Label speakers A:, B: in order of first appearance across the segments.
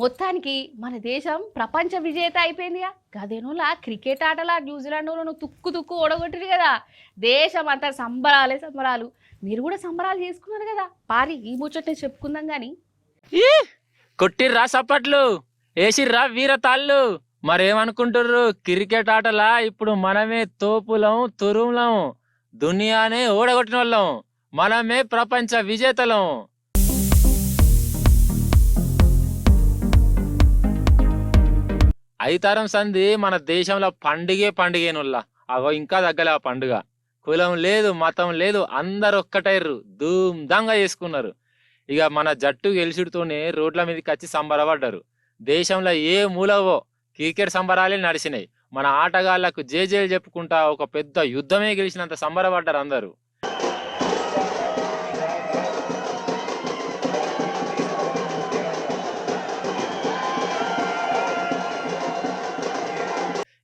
A: మొత్తానికి మన దేశం ప్రపంచ విజేత అయిపోయిందిగా గదేనులా క్రికెట్ ఆటలా న్యూజిలాండ్ తుక్కు తుక్కు ఓడగొట్టిరు కదా. దేశం అంతా సంబరాలే సంబరాలు. మీరు కూడా సంబరాలు చేసుకున్నారు కదా. పారి ఈ ముచ్చటే చెప్పుకుందాం గాని.
B: ఈ కొట్టిర్రా సప్పట్లు, వేసిర్రా వీరతాళ్ళు. మరేమనుకుంటుర్రు? క్రికెట్ ఆటలా ఇప్పుడు మనమే తోపులం తురుములం, దునియానే ఓడగొట్టిన వాళ్ళం, మనమే ప్రపంచ విజేతలం. ఐతారం సంధి మన దేశంలో పండుగేనుల్లా. అగో ఇంకా తగ్గలే ఆ పండుగ. కులం లేదు, మతం లేదు, అందరు ఒక్కటైర్రు, ధూమ్ధాంగా చేసుకున్నారు. ఇక మన జట్టు గెలిచుడుతోనే రోడ్ల మీదకి వచ్చి సంబరపడ్డారు. దేశంలో ఏ మూలవో క్రికెట్ సంబరాలే నడిచినాయి. మన ఆటగాళ్లకు జేజేలు చెప్పుకుంటా ఒక పెద్ద యుద్ధమే గెలిచినంత సంబరపడ్డారు అందరూ.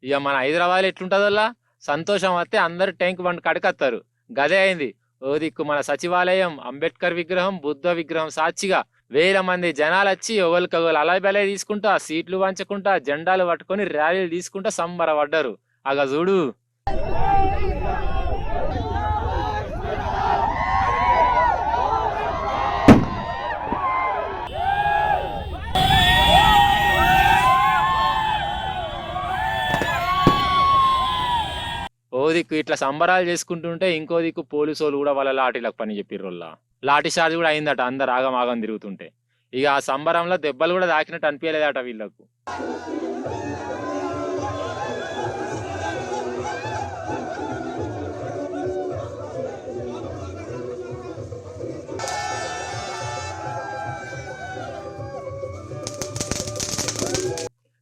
B: ఇక మన హైదరాబాద్ ఎట్లుంటదల్లా, సంతోషం వస్తే అందరు ట్యాంక్ బండ్ కడకత్తారు. గదే అయింది. ఓ దిక్కు మన సచివాలయం, అంబేద్కర్ విగ్రహం, బుద్ధ విగ్రహం సాక్షిగా వేల మంది జనాలు వచ్చి ఒకరికొకరు అలబెలే తీసుకుంటా, సీట్లు పంచుకుంటా, జెండాలు పట్టుకొని ర్యాలీలు తీసుకుంటా సంబరపడ్డారు. అగ చూడు. ఓ దిక్కు ఇట్లా సంబరాలు చేసుకుంటుంటే ఇంకో దిక్కు పోలీసు వాళ్ళు కూడా వాళ్ళ లాఠీలకు పని చెప్పిర్రోల్లా. లాఠీ చార్జ్ కూడా అయిందట అందరు ఆగం ఆగం తిరుగుతుంటే. ఇక ఆ సంబరంలో దెబ్బలు కూడా తాకినట్టు అనిపించలేదట వీళ్ళకు.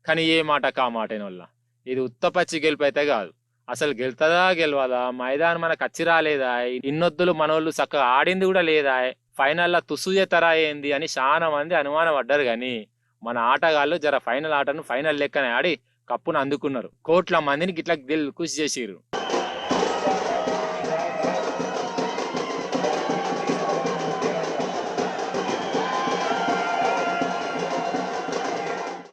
B: కానీ ఏ మాట కా మాటేనోళ్ళ, ఇది ఉత్తపచ్చి గెలుపు అయితే కాదు. అసలు గెలుతుందా గెలవాలా, మైదానం మనకు వచ్చి రాలేదా, ఇన్నొద్దులు మనోళ్ళు చక్కగా ఆడింది కూడా లేదా, ఫైనల్లో తుస్సు చేస్తారా ఏంది అని చాలా మంది అనుమానం పడ్డారు. కానీ మన ఆటగాళ్ళు జర ఫైనల్ ఆటను ఫైనల్ లెక్కనే ఆడి కప్పును అందుకున్నారు. కోట్ల మందిని గిట్లా కృషి చేసిర్రు.